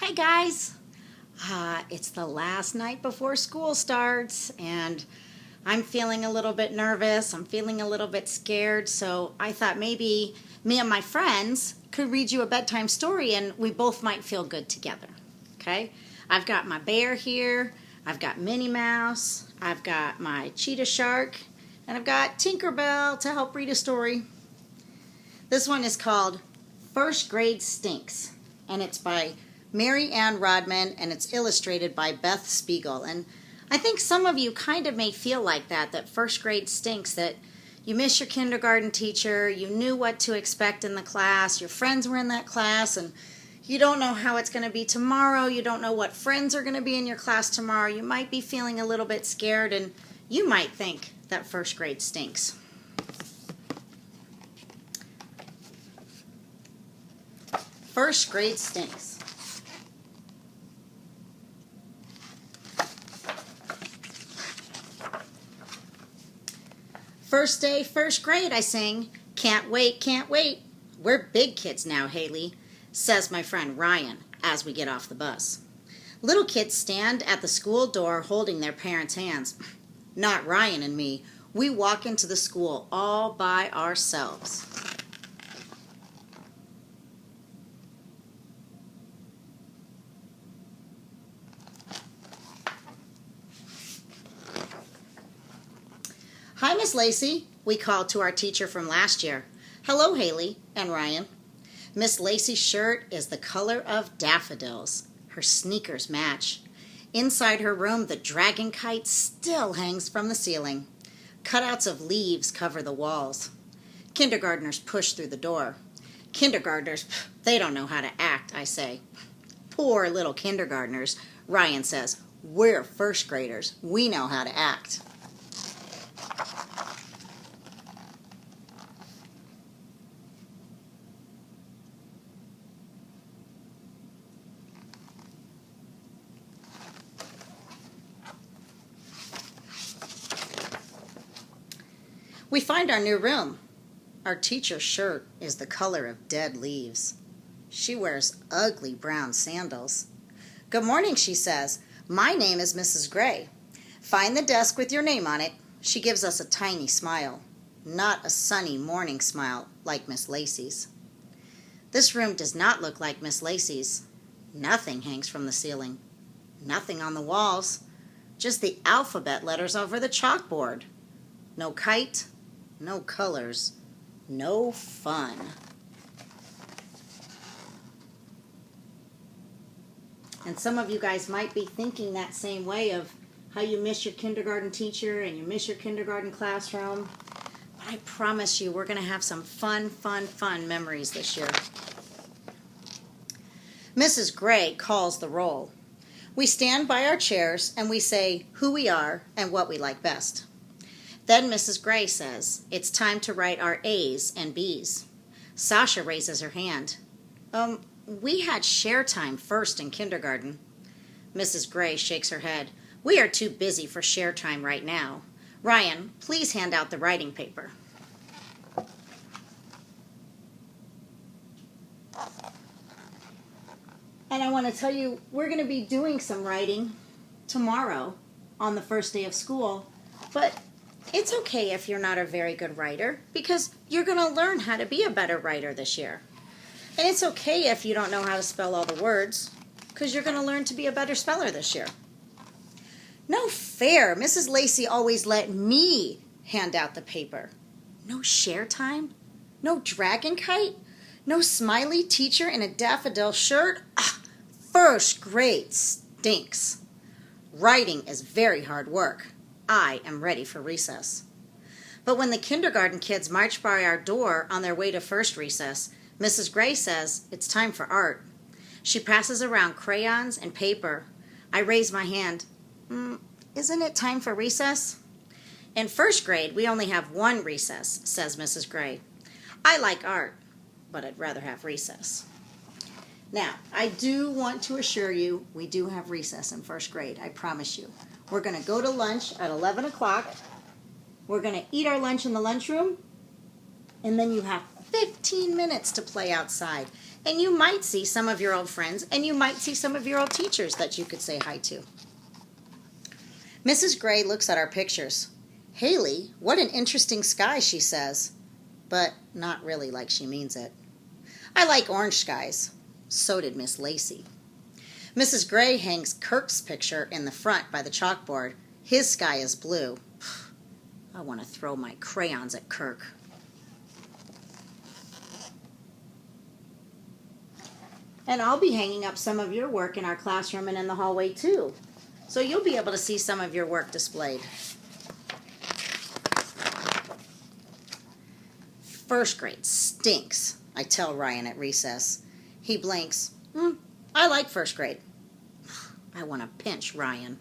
Hi guys! It's the last night before school starts and I'm feeling a little bit nervous. I'm feeling a little bit scared, so I thought maybe me and my friends could read you a bedtime story and we both might feel good together. Okay? I've got my bear here, I've got Minnie Mouse, I've got my cheetah shark, and I've got Tinkerbell to help read a story. This one is called First Grade Stinks, and it's by Mary Ann Rodman, and it's illustrated by Beth Spiegel. And I think some of you kind of may feel like that first grade stinks, that you miss your kindergarten teacher, you knew what to expect in the class, your friends were in that class, and you don't know how it's going to be tomorrow, you don't know what friends are going to be in your class tomorrow, you might be feeling a little bit scared, and you might think that first grade stinks. First grade stinks. First day, first grade, I sing. Can't wait, can't wait. We're big kids now, Haley, says my friend Ryan as we get off the bus. Little kids stand at the school door holding their parents' hands. Not Ryan and me. We walk into the school all by ourselves. Hi, Miss Lacey, we called to our teacher from last year. Hello, Haley and Ryan. Miss Lacey's shirt is the color of daffodils. Her sneakers match. Inside her room, the dragon kite still hangs from the ceiling. Cutouts of leaves cover the walls. Kindergartners push through the door. Kindergartners, they don't know how to act, I say. Poor little kindergartners, Ryan says. We're first graders. We know how to act. We find our new room. Our teacher's shirt is the color of dead leaves. She wears ugly brown sandals. Good morning, she says. My name is Mrs. Gray. Find the desk with your name on it. She gives us a tiny smile. Not a sunny morning smile like Miss Lacey's. This room does not look like Miss Lacey's. Nothing hangs from the ceiling. Nothing on the walls. Just the alphabet letters over the chalkboard. No kite. No colors, no fun. And some of you guys might be thinking that same way of how you miss your kindergarten teacher and you miss your kindergarten classroom. But I promise you, we're going to have some fun memories this year. Mrs. Gray calls the roll. We stand by our chairs and we say who we are and what we like best. Then Mrs. Gray says, it's time to write our A's and B's. Sasha raises her hand. We had share time first in kindergarten. Mrs. Gray shakes her head. We are too busy for share time right now. Ryan, please hand out the writing paper. And I want to tell you, we're going to be doing some writing tomorrow on the first day of school, but it's okay if you're not a very good writer because you're going to learn how to be a better writer this year. And it's okay if you don't know how to spell all the words because you're going to learn to be a better speller this year. No fair. Mrs. Lacey always let me hand out the paper. No share time? No dragon kite? No smiley teacher in a daffodil shirt? First grade stinks. Writing is very hard work. I am ready for recess. But when the kindergarten kids march by our door on their way to first recess, Mrs. Gray says it's time for art. She passes around crayons and paper. I raise my hand. Isn't it time for recess? In first grade, we only have one recess, says Mrs. Gray. I like art, but I'd rather have recess. Now, I do want to assure you we do have recess in first grade, I promise you. We're going to go to lunch at 11 o'clock. We're going to eat our lunch in the lunchroom. And then you have 15 minutes to play outside. And you might see some of your old friends, and you might see some of your old teachers that you could say hi to. Mrs. Gray looks at our pictures. "Haley, what an interesting sky," she says, but not really like she means it. "I like orange skies." So did Miss Lacey. Mrs. Gray hangs Kirk's picture in the front by the chalkboard. His sky is blue. I want to throw my crayons at Kirk. And I'll be hanging up some of your work in our classroom and in the hallway too. So you'll be able to see some of your work displayed. First grade stinks, I tell Ryan at recess. He blinks. I like first grade. I want to pinch Ryan.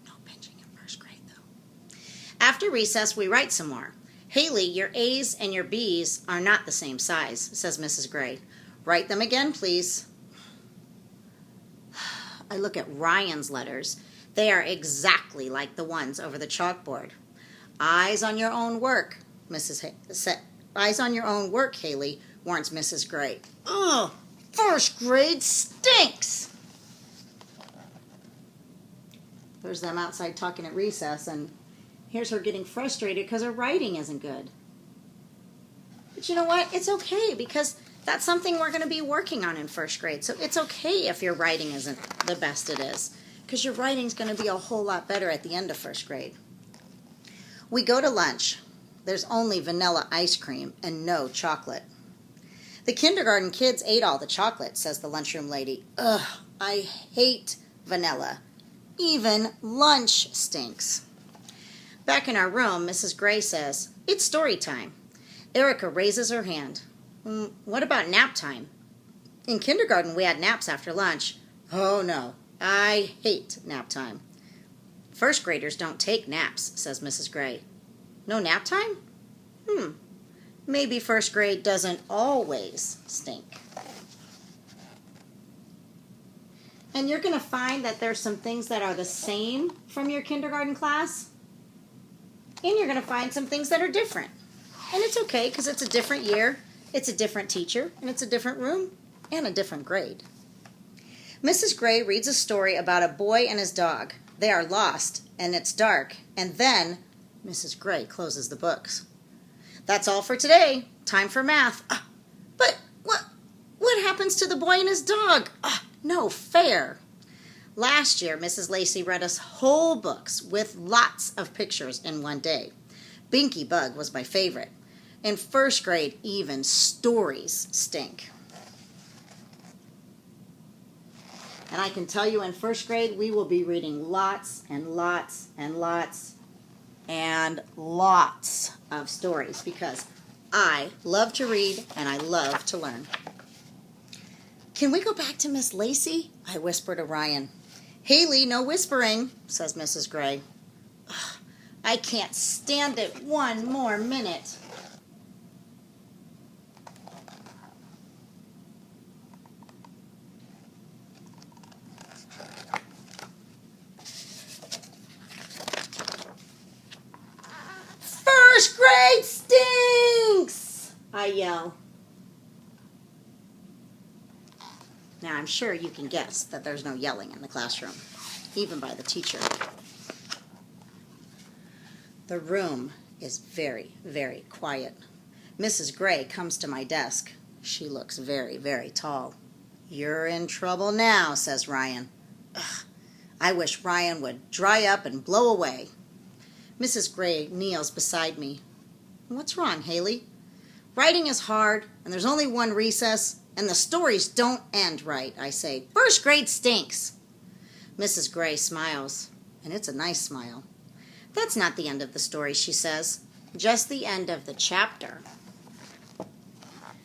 No pinching in first grade, though. After recess, we write some more. "Haley, your A's and your B's are not the same size," says Mrs. Gray. "Write them again, please." I look at Ryan's letters. They are exactly like the ones over the chalkboard. "Eyes on your own work," "Eyes on your own work, Haley," warns Mrs. Gray. Ugh, first grade stinks. There's them outside talking at recess, and here's her getting frustrated because her writing isn't good. But you know what? It's okay, because that's something we're going to be working on in first grade. So it's okay if your writing isn't the best it is, because your writing's going to be a whole lot better at the end of first grade. We go to lunch. There's only vanilla ice cream and no chocolate. "The kindergarten kids ate all the chocolate," says the lunchroom lady. Ugh, I hate vanilla. Even lunch stinks. Back in our room, Mrs. Gray says, "It's story time." Erica raises her hand. "What about nap time?" "In kindergarten, we had naps after lunch." "Oh, no. I hate nap time." "First graders don't take naps," says Mrs. Gray. "No nap time? Maybe first grade doesn't always stink." And you're going to find that there's some things that are the same from your kindergarten class, and you're going to find some things that are different. And it's okay, because it's a different year, it's a different teacher, and it's a different room, and a different grade. Mrs. Gray reads a story about a boy and his dog. They are lost, and it's dark, and then Mrs. Gray closes the books. "That's all for today. Time for math." But what happens to the boy and his dog? No fair. Last year, Mrs. Lacey read us whole books with lots of pictures in one day. Binky Bug was my favorite. In first grade, even stories stink. And I can tell you, in first grade, we will be reading lots and lots and lots and lots of stories, because I love to read and I love to learn. "Can we go back to Miss Lacey?" I whisper to Ryan. "Haley, no whispering," says Mrs. Gray. I can't stand it one more minute. "First grade stinks!" I yell. Now, I'm sure you can guess that there's no yelling in the classroom, even by the teacher. The room is very, very quiet. Mrs. Gray comes to my desk. She looks very, very tall. "You're in trouble now," says Ryan. Ugh, I wish Ryan would dry up and blow away. Mrs. Gray kneels beside me. "What's wrong, Haley?" "Writing is hard, and there's only one recess, and the stories don't end right," I say. "First grade stinks." Mrs. Gray smiles, and it's a nice smile. "That's not the end of the story," she says. "Just the end of the chapter."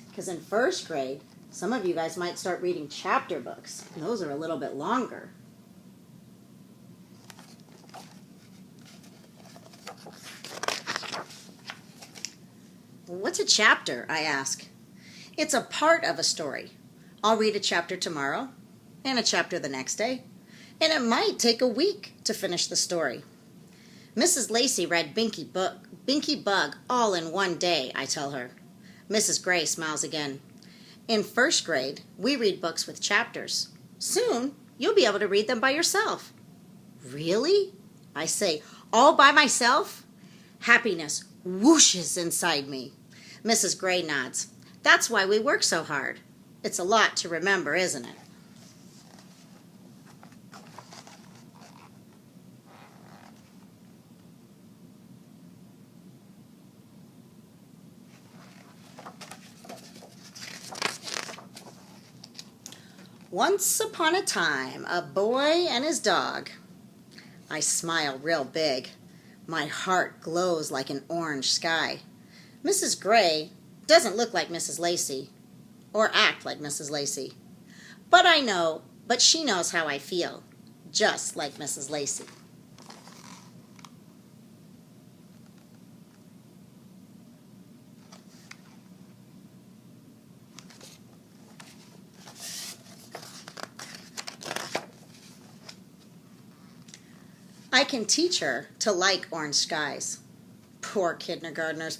Because in first grade, some of you guys might start reading chapter books. Those are a little bit longer. "What's a chapter?" I ask. "It's a part of a story. I'll read a chapter tomorrow, and a chapter the next day, and it might take a week to finish the story." Mrs. Lacey read Binky Bug all in one day, I tell her. Mrs. Gray smiles again. In first grade, we read books with chapters. Soon, you'll be able to read them by yourself. Really? I say, all by myself? Happiness whooshes inside me. Mrs. Gray nods. That's why we work so hard. It's a lot to remember, isn't it? Once upon a time, a boy and his dog. I smile real big. My heart glows like an orange sky. Mrs. Gray doesn't look like Mrs. Lacey or act like Mrs. Lacey. But she knows how I feel, just like Mrs. Lacey. I can teach her to like orange skies. Poor kindergartners.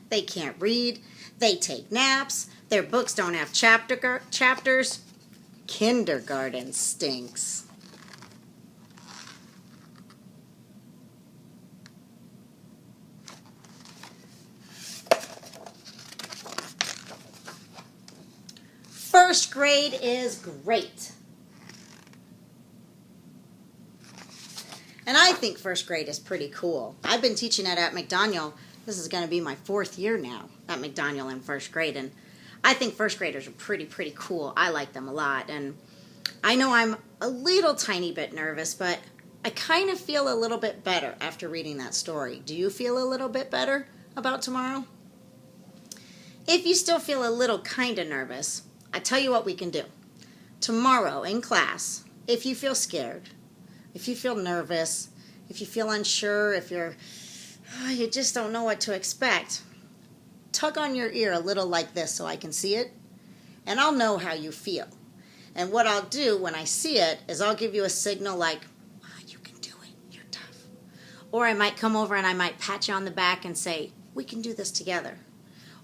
They can't read. They take naps. Their books don't have chapters. Kindergarten stinks. First grade is great. And I think first grade is pretty cool. I've been teaching it at McDaniel. This is going to be my 4th year now at McDaniel in first grade. And I think first graders are pretty cool. I like them a lot. And I know I'm a little tiny bit nervous, but I kind of feel a little bit better after reading that story. Do you feel a little bit better about tomorrow? If you still feel a little kind of nervous, I tell you what we can do. Tomorrow in class, if you feel scared, if you feel nervous, if you feel unsure, if you just don't know what to expect, tug on your ear a little like this so I can see it, and I'll know how you feel. And what I'll do when I see it is I'll give you a signal like, you can do it, you're tough. Or I might come over and I might pat you on the back and say, we can do this together.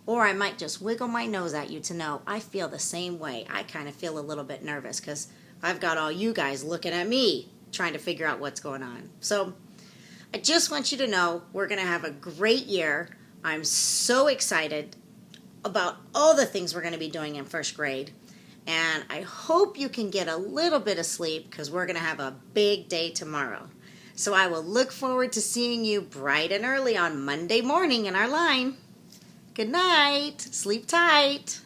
Or I might just wiggle my nose at you to know I feel the same way. I kind of feel a little bit nervous because I've got all you guys looking at me trying to figure out what's going on. So I just want you to know we're going to have a great year. I'm so excited about all the things we're going to be doing in first grade. And I hope you can get a little bit of sleep because we're going to have a big day tomorrow. So I will look forward to seeing you bright and early on Monday morning in our line. Good night. Sleep tight.